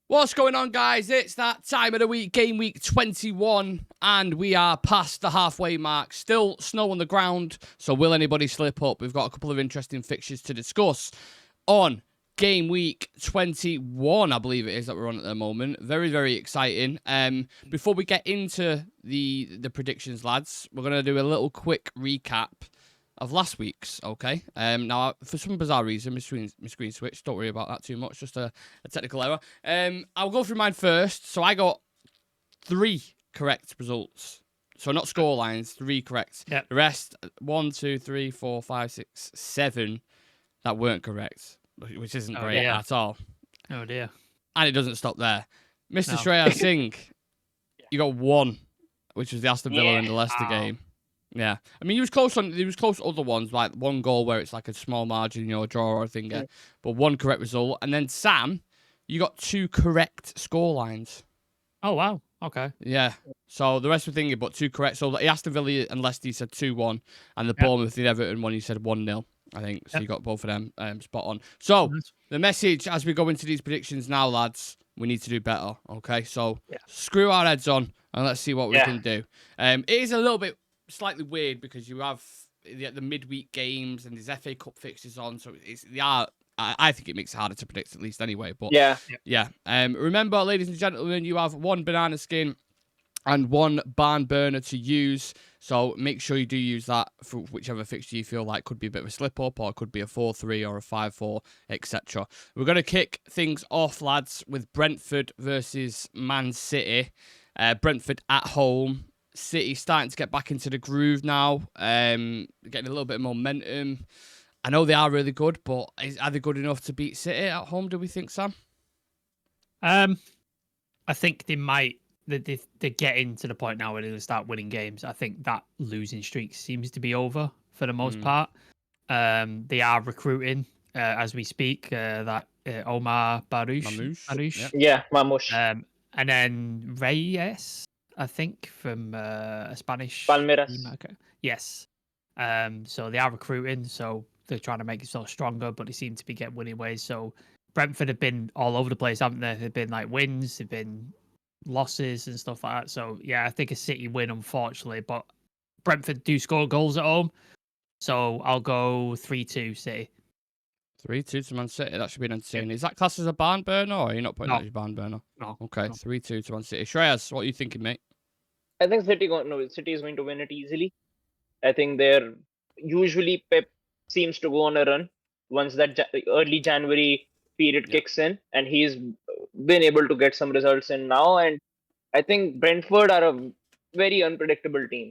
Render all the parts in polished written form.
What's going on, guys? It's that time of the week, game week 21, and we are past the halfway mark. Still snow on the ground, so will anybody slip up? We've got a couple of interesting fixtures to discuss on game week 21, I believe it is, that we're on at the moment. Very, very exciting. Before we get into the predictions, lads, we're going to do a little quick recap of last week's, okay? Now, for some bizarre reason, my screen switched. Don't worry about that too much. Just a technical error. I'll go through mine first. So I got 3 correct results. So not score lines, 3 correct. Yep. The rest, 1, 2, 3, 4, 5, 6, 7 that weren't correct, which isn't great at all. Oh, dear. And it doesn't stop there. Mr. No. Shreyas Singh, you got 1, which was the Aston Villa and the Leicester game. Yeah, I mean, he was close to other ones, like 1 goal where it's like a small margin, draw or a thing, but 1 correct result. And then Sam, you got 2 correct score lines. Oh, wow. Okay. Yeah, so the rest were thinking, but 2 correct. So the Aston Villa and Leicester, you said 2-1, and the Bournemouth and Everton one, you said 1-0, I think. So you got both of them spot on. So the message as we go into these predictions now, lads, we need to do better, okay? So screw our heads on and let's see what we can do. It is a little bit slightly weird because you have the midweek games and there's FA Cup fixtures on, so I think it makes it harder to predict, at least anyway. But remember, ladies and gentlemen, you have 1 banana skin and 1 barn burner to use, so make sure you do use that for whichever fixture you feel like could be a bit of a slip up, or it could be a 4-3 or a 5-4, etc. We're going to kick things off, lads, with Brentford versus Man City. Brentford at home. City starting to get back into the groove now, getting a little bit of momentum. I know they are really good, but are they good enough to beat City at home, do we think, Sam? I think they might. They're getting to the point now where they'll start winning games. I think that losing streak seems to be over for the most part. They are recruiting as we speak. That Omar Barouche. Yeah, Mamouche. And then Reyes, I think, from a Spanish Palmeiras. team. Okay. Yes. So they are recruiting, so they're trying to make themselves stronger, but they seem to be getting winning ways. So Brentford have been all over the place, haven't they? They've been like wins, they've been losses and stuff like that. So yeah, I think a City win, unfortunately, but Brentford do score goals at home. So I'll go 3-2 City. 3-2 to Man City. That should be entertaining. Is that classed as a barn burner, or are you not putting that as a barn burner? No. Okay, 3-2 to Man City. Shreyas, what are you thinking, mate? I think City is going to win it easily. I think they're usually Pep seems to go on a run once that early January period kicks in, and he's been able to get some results in now. And I think Brentford are a very unpredictable team.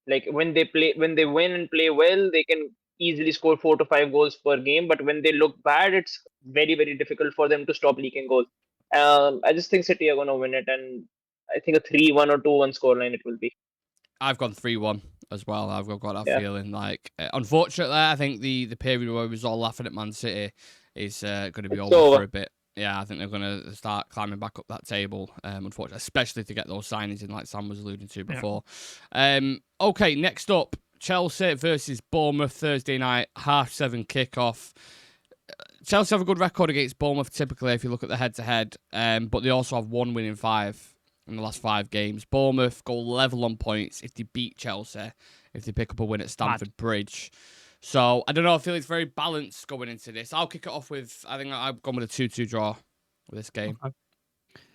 Like when they win and play well, they can easily score 4 to 5 goals per game. But when they look bad, it's very, very difficult for them to stop leaking goals. I just think City are going to win it, and I think a 3-1 or 2-1 scoreline it will be. I've gone 3-1 as well. I've got that feeling. Like, unfortunately, I think the period where we was all laughing at Man City is going to be over for a bit. Yeah, I think they're going to start climbing back up that table, unfortunately, especially to get those signings in, like Sam was alluding to before. Okay, next up, Chelsea versus Bournemouth, Thursday night, 7:30 kickoff. Chelsea have a good record against Bournemouth, typically, if you look at the head-to-head, but they also have 1 win in 5 in the last 5 games. Bournemouth go level on points if they beat Chelsea, if they pick up a win at Stamford Bridge. So, I don't know, I feel it's very balanced going into this. I'll kick it off with, I think I've gone with a 2-2 draw with this game. Okay.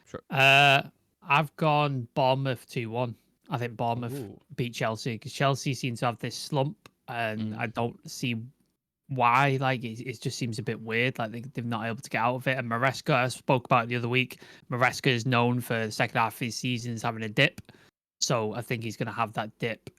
Sure. I've gone Bournemouth 2-1. I think Bournemouth beat Chelsea because Chelsea seems to have this slump, and I don't see why. Like, it just seems a bit weird. Like, they're not able to get out of it. And Maresca, I spoke about it the other week. Maresca is known for the second half of his season as having a dip. So I think he's going to have that dip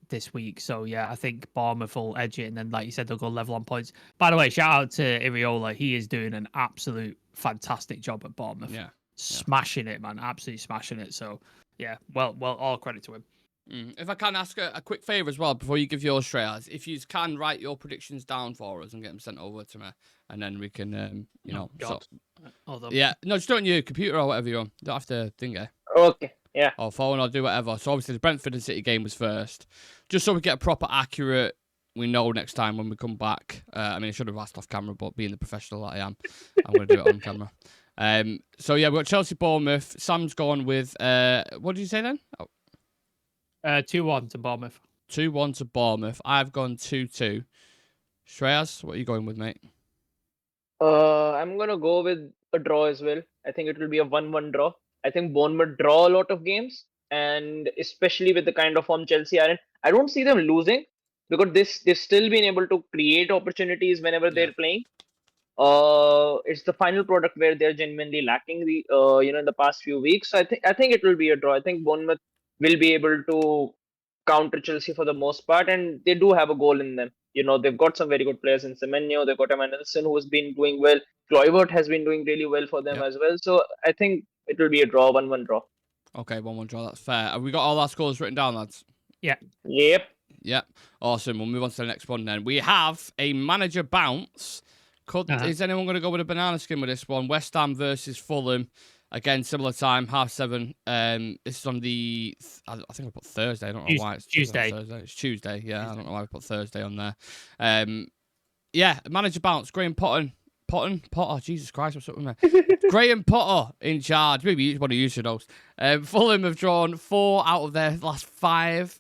this week. So yeah, I think Bournemouth will edge it, and then, like you said, they'll go level on points. By the way, shout out to Iriola. He is doing an absolute fantastic job at Bournemouth. Yeah. Smashing it, man. Absolutely smashing it. So yeah, well, all credit to him. If I can ask a quick favour as well before you give yours, Shreyas, if you can write your predictions down for us and get them sent over to me, and then we can, just do it on your computer or whatever you're on. You don't have to think it. Okay, yeah. Or phone or do whatever. So obviously the Brentford and City game was first, just so we get a proper accurate. We know next time when we come back. I should have asked off camera, but being the professional that I am, I'm going to do it on camera. So yeah, we've got Chelsea, Bournemouth. Sam's gone with what did you say then? 2-1 to Bournemouth. 2-1 to Bournemouth. I've gone 2-2. Shreyas, what are you going with, mate? I'm gonna go with a draw as well. I think it will be a 1-1 draw. I think Bournemouth draw a lot of games, and especially with the kind of form Chelsea are in, I don't see them losing because they've still been able to create opportunities whenever Yeah. they're playing. It's the final product where they're genuinely lacking the in the past few weeks. So I think it will be a draw. I think Bournemouth will be able to counter Chelsea for the most part, and they do have a goal in them. They've got some very good players in Semenyo. They've got Emerson who has been doing well. Kluivert has been doing really well for them Yep. as well. So I think it will be a draw, 1-1 draw. Okay, 1-1 draw. That's fair. Have we got all our scores written down, lads? Yeah. Yep. Yep. Awesome. We'll move on to the next one then. We have a manager bounce. Is anyone going to go with a banana skin with this one? West Ham versus Fulham. Again, similar time, 7:30. This is on the, I think I put Thursday. I don't know why it's Tuesday. Thursday. It's Tuesday. Yeah, Tuesday. I don't know why I put Thursday on there. Yeah, manager bounce. Graham Potter. Jesus Christ, what's up with me? Graham Potter in charge. Maybe one of you should host. Fulham have drawn 4 out of their last 5.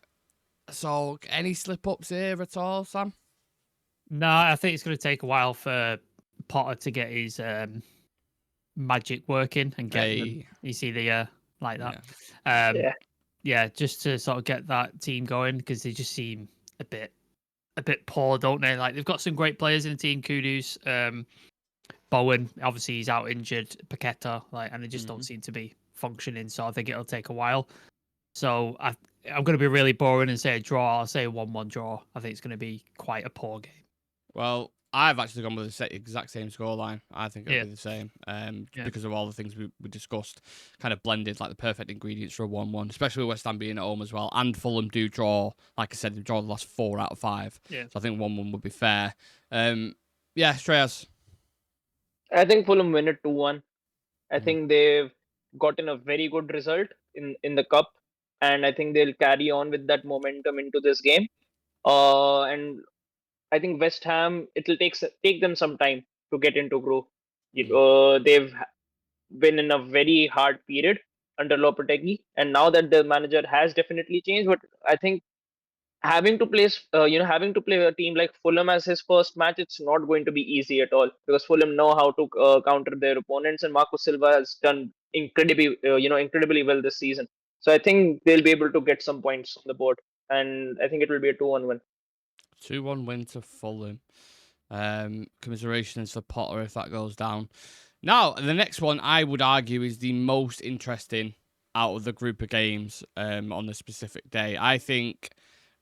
So, any slip-ups here at all, Sam? No, I think it's going to take a while for Potter to get his magic working and get them. You see the like that. Yeah, just to sort of get that team going because they just seem a bit poor, don't they? Like they've got some great players in the team. Kudus, Bowen, obviously he's out injured. Paqueta, and they just don't seem to be functioning. So I think it'll take a while. So I'm going to be really boring and say a draw. I'll say a 1-1 draw. I think it's going to be quite a poor game. Well, I've actually gone with the exact same scoreline. I think it'll be the same because of all the things we discussed, kind of blended like the perfect ingredients for a 1-1, especially with West Ham being at home as well. And Fulham do draw, like I said, they draw the last 4 out of 5. Yeah. So I think 1-1 would be fair. Shreyas. I think Fulham win it 2-1. I think they've gotten a very good result in the cup, and I think they'll carry on with that momentum into this game. And I think West Ham, it'll take them some time to get into groove. They've been in a very hard period under Lopetegui, and now that the manager has definitely changed, but I think having to play a team like Fulham as his first match, it's not going to be easy at all because Fulham know how to counter their opponents, and Marco Silva has done incredibly well this season. So I think they'll be able to get some points on the board, and I think it will be a 2-1 win. 2-1 win to Fulham. Commiserations for Potter if that goes down. Now, the next one I would argue is the most interesting out of the group of games on the specific day. I think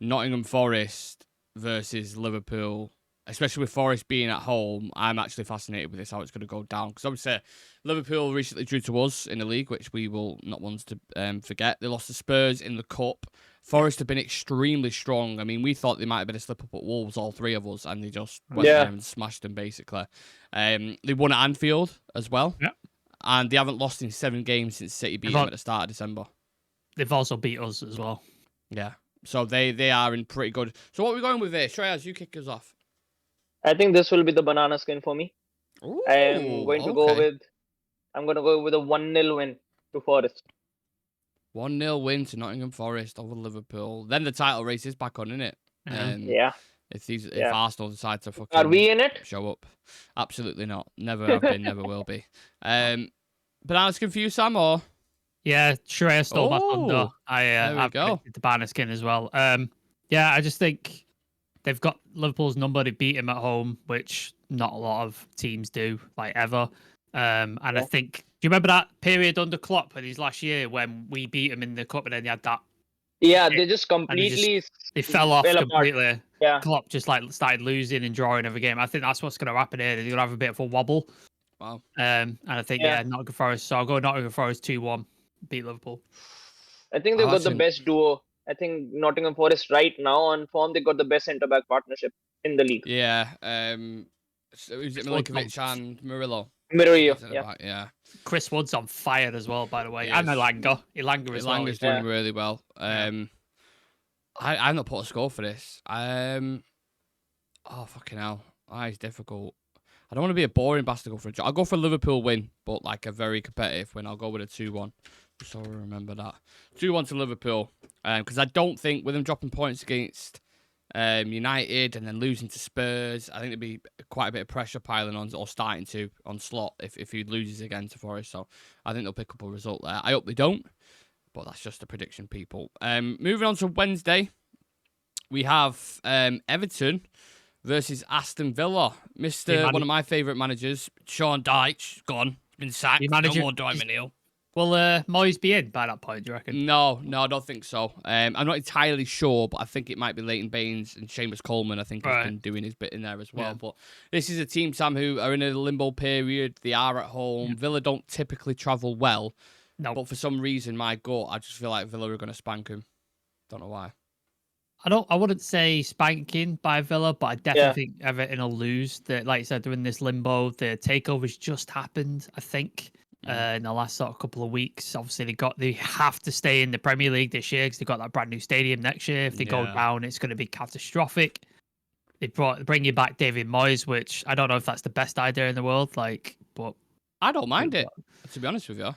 Nottingham Forest versus Liverpool, especially with Forest being at home, I'm actually fascinated with this, how it's going to go down. Because obviously, Liverpool recently drew to us in the league, which we will not want to forget. They lost to Spurs in the Cup. Forest have been extremely strong. I mean, we thought they might have been a slip-up at Wolves, all 3 of us, and they just went there and smashed them, basically. They won at Anfield as well. Yeah. And they haven't lost in 7 games since City beat them at the start of December. They've also beat us as well. Yeah. So they are in pretty good. So what are we going with here? Shreyas, you kick us off. I think this will be the banana skin for me. Ooh, I'm going to go with a 1-0 win to Forest. 1-0 win to Nottingham Forest over Liverpool. Then the title race is back on, isn't it? If Arsenal decide to fucking are we in it? show up. Absolutely not. Never have been, never will be. Banana skin for you, Sam, or? Yeah, Shreyas stole my thunder. I've predicted the banner skin as well. I just think they've got Liverpool's number. They beat him at home, which not a lot of teams do, ever. I think, do you remember that period under Klopp in his last year when we beat him in the cup and then they had that? Yeah, they just completely they fell off completely. Apart. Yeah, Klopp just started losing and drawing every game. I think that's what's going to happen here. They're going to have a bit of a wobble. Wow. And I think Nottingham Forest. So I'll go Nottingham Forest 2-1. Beat Liverpool. I think they've got the best duo. I think Nottingham Forest right now on form, they got the best centre-back partnership in the league. Yeah. Who's it, Milinkovic and Murillo? Murillo, yeah. Chris Wood's on fire as well, by the way. And Elanga. Elanga's doing really well. I'm not put a score for this. Oh, fucking hell. It's difficult. I don't want to be a boring bastard to go for a draw. I'll go for a Liverpool win, but like a very competitive win. I'll go with a 2-1. Just so I remember that. 2-1 to Liverpool. Because I don't think with them dropping points against United and then losing to Spurs, I think there'd be quite a bit of pressure piling on, or starting to, on Slot if he loses again to Forest. So I think they'll pick up a result there. I hope they don't, but that's just a prediction, people. Moving on to Wednesday, we have Everton versus Aston Villa. One of my favourite managers, Sean Dyche, gone, been sacked. No more Diamond Hill. Will Moyes be in by that point, do you reckon? No, I don't think so. I'm not entirely sure, but I think it might be Leighton Baines and Seamus Coleman. I think has been doing his bit in there as well. Yeah. But this is a team, Sam, who are in a limbo period. They are at home. Yeah. Villa don't typically travel well. No. But for some reason, my gut, I just feel like Villa are going to spank him. Don't know why. I wouldn't say spanking by Villa, but I definitely think Everton will lose. Like you said, they're in this limbo. The takeover's just happened, I think. In the last sort of couple of weeks, obviously they have to stay in the Premier League this year because they've got that brand new stadium next year. If they go down, it's going to be catastrophic. They bringing back David Moyes, which I don't know if that's the best idea in the world. But I don't mind it. To be honest with you,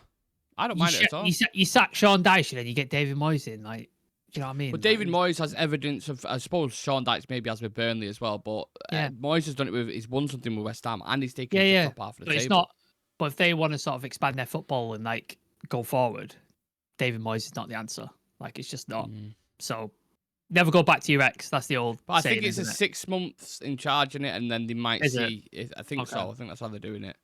I don't mind it at all. You sack Sean Dyche and then you get David Moyes in, do you know what I mean? But David Moyes has evidence of, I suppose Sean Dyche maybe has with Burnley as well, but Moyes has done it with, he's won something with West Ham and he's taken the top half of the table. But if they want to sort of expand their football and go forward, David Moyes is not the answer. It's just not. So never go back to your ex. That's the old. But I saying, think it's 6 months in charge in it, and then they might see. I think so. I think that's how they're doing it.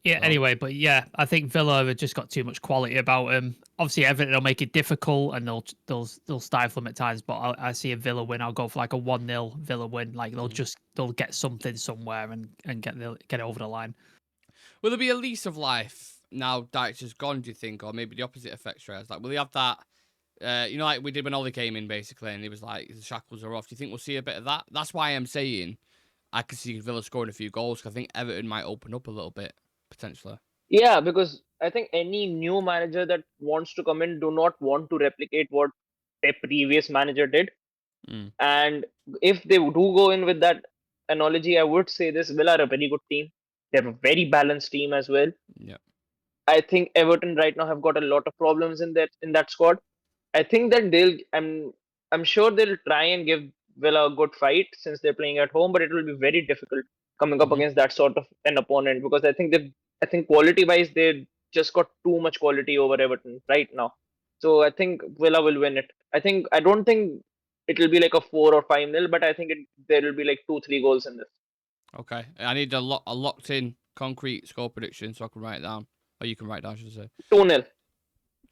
Yeah. So. Anyway, but I think Villa have just got too much quality about them. Obviously, Everton will make it difficult, and they'll stifle them at times. But I see a Villa win. I'll go for a 1-0 Villa win. They'll get something somewhere and get it over the line. Will there be a lease of life now Dyche has gone, do you think? Or maybe the opposite effect, Shreyas? Will he have that, like we did when Ollie came in, basically, and he was like, the shackles are off. Do you think we'll see a bit of that? That's why I'm saying I could see Villa scoring a few goals, because I think Everton might open up a little bit, potentially. Yeah, because I think any new manager that wants to come in do not want to replicate what their previous manager did. And if they do go in with that analogy, I would say this: Villa are a very good team. They have a very balanced team as well. Yeah, I think Everton right now have got a lot of problems in that squad. I think that I'm sure they'll try and give Villa a good fight since they're playing at home, but it will be very difficult coming up against that sort of an opponent, because I think quality wise they've just got too much quality over Everton right now. So I think Villa will win it. I don't think it'll be a 4 or 5-0, but I think there will be 2-3 goals in this. Okay, I need a locked-in, concrete score prediction so I can write it down. Or you can write it down, should I say? 2-0.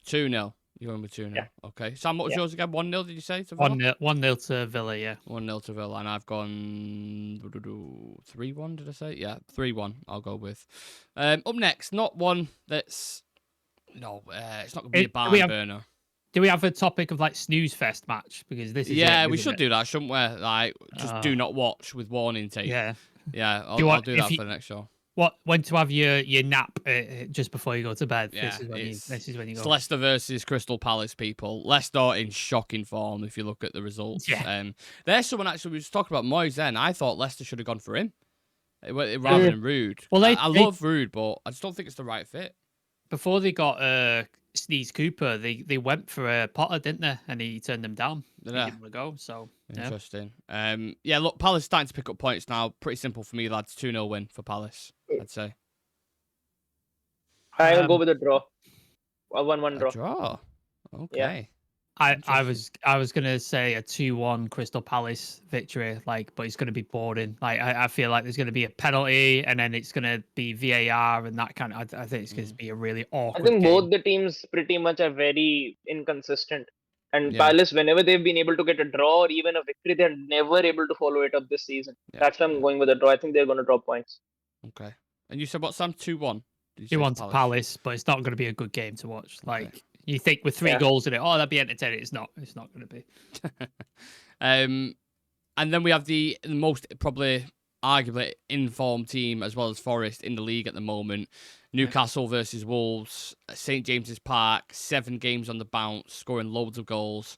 2-0. You're going with 2-0. Yeah. Okay. Sam, what was yours again? 1-0, did you say? 1-0 to Villa, yeah. 1-0 to Villa, and I've gone 3-1, did I say? Yeah, 3-1 I'll go with. Up next, not one that's... No, it's not going to be a barn burner. Do we have a topic of snooze fest match? Because this is we should do that, shouldn't we? Just do not watch with warning tape. Yeah. Yeah, I'll do that for the next show. When to have your nap just before you go to bed? Yeah, this is when you go. It's Leicester versus Crystal Palace, people. Leicester in shocking form if you look at the results. Yeah. There's someone actually, we was talking about Moyes then. I thought Leicester should have gone for him rather than Rude. Well, I love Rude, but I just don't think it's the right fit. Before they got Sneeze Cooper, they went for Potter, didn't they? And he turned them down. He didn't want to go, so... Interesting. Yeah, look, Palace starting to pick up points now. Pretty simple for me, lads. 2-0 win for Palace, I'd say. I'll go with a draw. A 1-1 draw. Draw? Okay. Yeah. I was gonna say a 2-1 Crystal Palace victory, but it's gonna be boring. I feel like there's gonna be a penalty and then it's gonna be VAR and that kind of. I think it's gonna be a really awkward. I think both the teams pretty much are very inconsistent. And Palace, whenever they've been able to get a draw or even a victory, they're never able to follow it up this season. Yeah. That's why I'm going with a draw. I think they're going to drop points. Okay. And you said what, Sam? 2-1? 2-1 to Palace, but it's not going to be a good game to watch. You think with 3 goals in it, that'd be entertaining. It's not. It's not going to be. And then we have the most probably arguably informed team as well as Forest in the league at the moment. Newcastle versus Wolves, St James's Park, 7 games on the bounce, scoring loads of goals.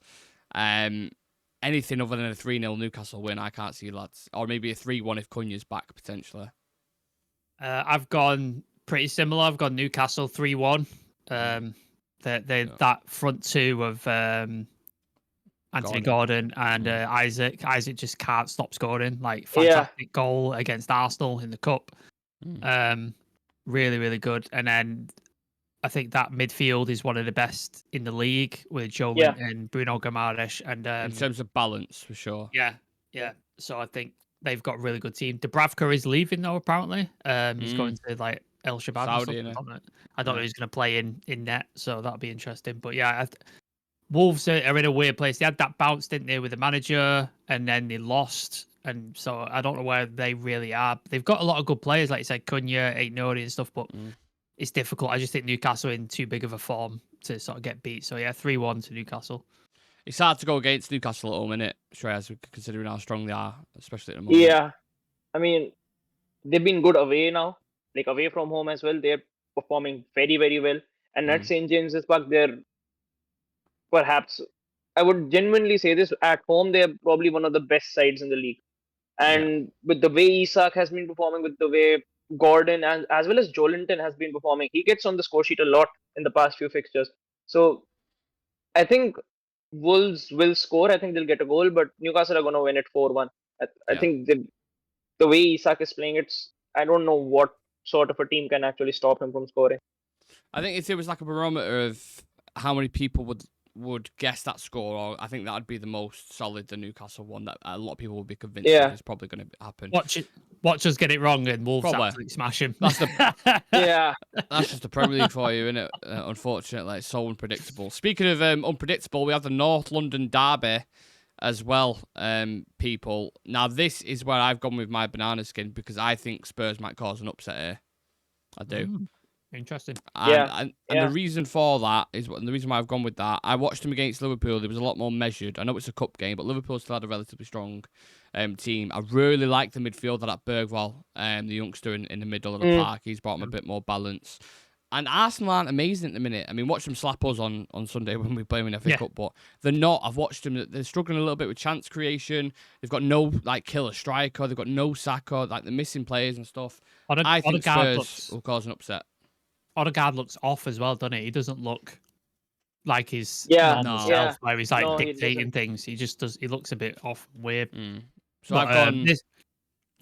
Anything other than a 3-0 Newcastle win, I can't see, lads. Or maybe a 3-1 if Cunha's back, potentially. I've gone pretty similar. I've gone Newcastle 3-1. That front two of Anthony Gordon and Isaac. Isaac just can't stop scoring. Like fantastic goal against Arsenal in the cup. Really, really good. And then I think that midfield is one of the best in the league with Joe Linton, Bruno Guimaraes, and in terms of balance, for sure. Yeah. So I think they've got a really good team. Dubravka is leaving though, apparently. He's going to like El Shabab Saudi, or something. I don't know who's going to play in net, so that'll be interesting. But yeah, Wolves are in a weird place. They had that bounce, didn't they, with the manager, and then they lost. And so I don't know where they really are. They've got a lot of good players, like you said, Cunha, Aït-Nouri and stuff, but it's difficult. I just think Newcastle are in too big of a form to sort of get beat. So yeah, 3-1 to Newcastle. It's hard to go against Newcastle at home, isn't it, Shreyas, considering how strong they are, especially at the moment. Yeah. I mean, they've been good away now, like away from home as well. They're performing very, very well. And at St. James's Park, they're perhaps, I would genuinely say this, at home, they're probably one of the best sides in the league. And with the way Isak has been performing, with the way Gordon and as well as Joelinton has been performing, he gets on the score sheet a lot in the past few fixtures. So I think Wolves will score. I think they'll get a goal, but Newcastle are going to win it 4-1. I think the way Isak is playing, I don't know what sort of a team can actually stop him from scoring. I think if there was like a barometer of how many people would guess that score, or I think that would be the most solid, the Newcastle one, that a lot of people would be convinced that it's probably going to happen. Watch us get it wrong and Wolves absolutely smash him. That's that's just the Premier League for you, isn't it? Unfortunately, it's so unpredictable. Speaking of unpredictable, we have the North London derby as well, people. Now, this is where I've gone with my banana skin because I think Spurs might cause an upset here. I do. Interesting. And the reason for that is the reason why I've gone with that. I watched them against Liverpool. There was a lot more measured. I know it's a cup game, but Liverpool still had a relatively strong team. I really like the midfielder, that Bergwall, the youngster in the middle of the park. He's brought them a bit more balance. And Arsenal aren't amazing at the minute. I mean, watch them slap us on Sunday when we play them in FA Cup, but they're not. I've watched them. They're struggling a little bit with chance creation. They've got no killer striker. They've got no Saka. They're missing players and stuff. I think Spurs will cause an upset. Odegaard looks off as well, doesn't he? He doesn't look like his normal self, where he's dictating things. He just does. He looks a bit off, weird. So I've gone.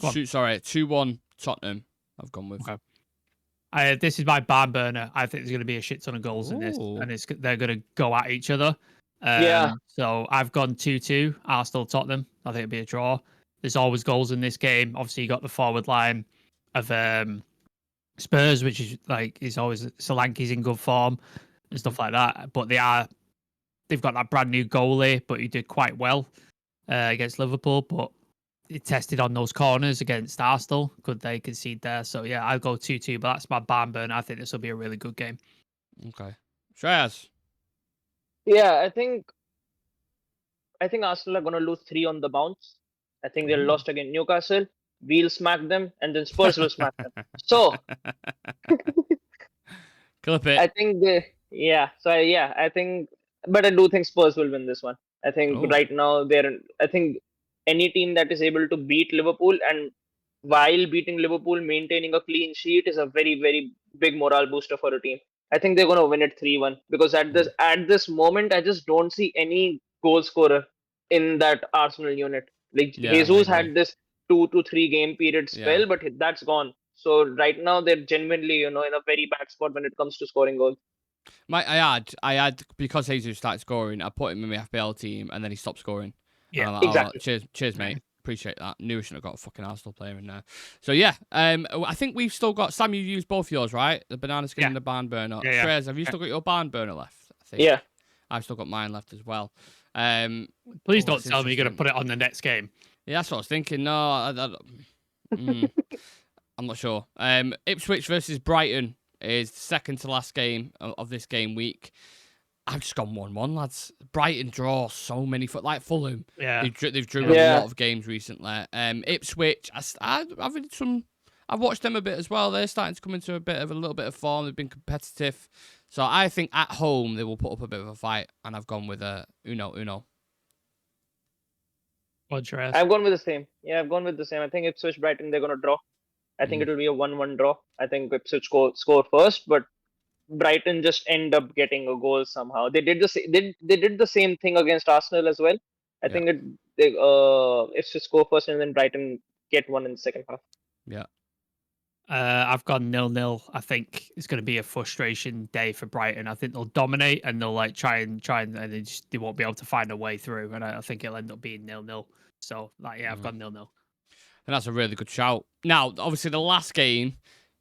2-1 Tottenham. I've gone with. Okay. This is my barn burner. I think there's going to be a shit ton of goals in this, and they're going to go at each other. So I've gone 2-2 Arsenal Tottenham. I think it'll be a draw. There's always goals in this game. Obviously, you got the forward line of Spurs, which is always Solanke's in good form and stuff like that. But they've got that brand new goalie, but he did quite well against Liverpool. But he tested on those corners against Arsenal. Could they concede there? So yeah, I'll go 2-2. But that's my barn burner. I think this will be a really good game. Okay, Shreyas. Yeah, I think Arsenal are going to lose 3 on the bounce. I think they lost against Newcastle. We'll smack them, and then Spurs will smack them. So, clip it. I think I think, but I do think Spurs will win this one. I think right now I think any team that is able to beat Liverpool and while beating Liverpool, maintaining a clean sheet is a very, very big morale booster for a team. I think they're going to win it 3-1 because at this moment, I just don't see any goal scorer in that Arsenal unit. Like Jesus had this 2 to 3 game period spell, but that's gone. So right now they're genuinely, in a very bad spot when it comes to scoring goals. I had because Jesus started scoring, I put him in my FPL team, and then he stopped scoring. Yeah, exactly. Cheers, mate. Appreciate that. Knew I shouldn't have got a fucking Arsenal player in there. So yeah, I think we've still got Sam. You used both yours, right? The banana skin and the barn burner. Shreyas, have you still got your barn burner left? I think. Yeah, I've still got mine left as well. Please don't tell me you're going to put it on the next game. Yeah, that's what I was thinking. No, I'm not sure. Ipswich versus Brighton is the second to last game of this game week. I've just gone 1-1, lads. Brighton draw so many like Fulham. Yeah, they've driven a lot of games recently. Ipswich, I've watched them a bit as well. They're starting to come into a little bit of form. They've been competitive, so I think at home they will put up a bit of a fight. And I've gone with Uno. What's your ass? I've gone with the same. Yeah, I've gone with the same. I think Ipswich Brighton, they're going to draw. I think it'll be a 1-1 draw. I think Ipswich score first, but Brighton just end up getting a goal somehow. They did they did the same thing against Arsenal as well. I think Ipswich score first and then Brighton get one in the second half. Yeah. I've gone 0-0. I think it's going to be a frustration day for Brighton. I think they'll dominate and they'll like try and they won't be able to find a way through. And I think it'll end up being 0-0. So I've gone 0-0. And that's a really good shout. Now, obviously, the last game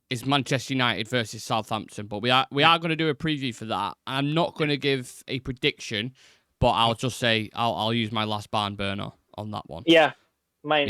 is Manchester United versus Southampton, but we are going to do a preview for that. I'm not going to give a prediction, but I'll just say I'll use my last barn burner on that one. Yeah. Mine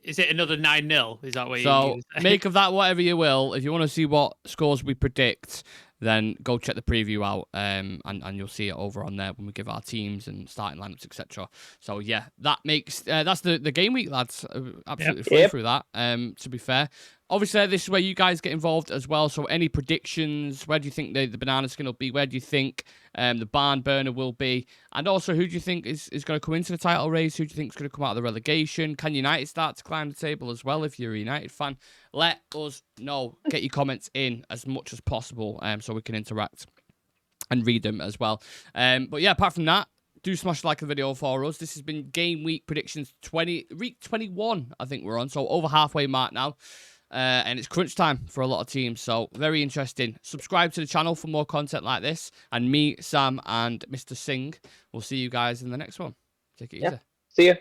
Is it another 9-0? Is that what you make of that whatever you will. If you want to see what scores we predict, then go check the preview out, and you'll see it over on there when we give our teams and starting lineups, etc. So yeah, that makes that's the game week, lads. Absolutely flew through that. To be fair, obviously this is where you guys get involved as well. So any predictions? Where do you think the banana skin will be? Where do you think the barn burner will be? And also, who do you think is going to come into the title race? Who do you think is going to come out of the relegation? Can United start to climb the table as well? If you're a United fan, let us know. Get your comments in as much as possible, so we can interact and read them as well. But yeah, apart from that, do smash like the video for us. This has been Game Week Predictions week 21, I think we're on. So over halfway mark now. And it's crunch time for a lot of teams. So very interesting. Subscribe to the channel for more content like this. And me, Sam, and Mr. Singh will see you guys in the next one. Take it easy. See ya.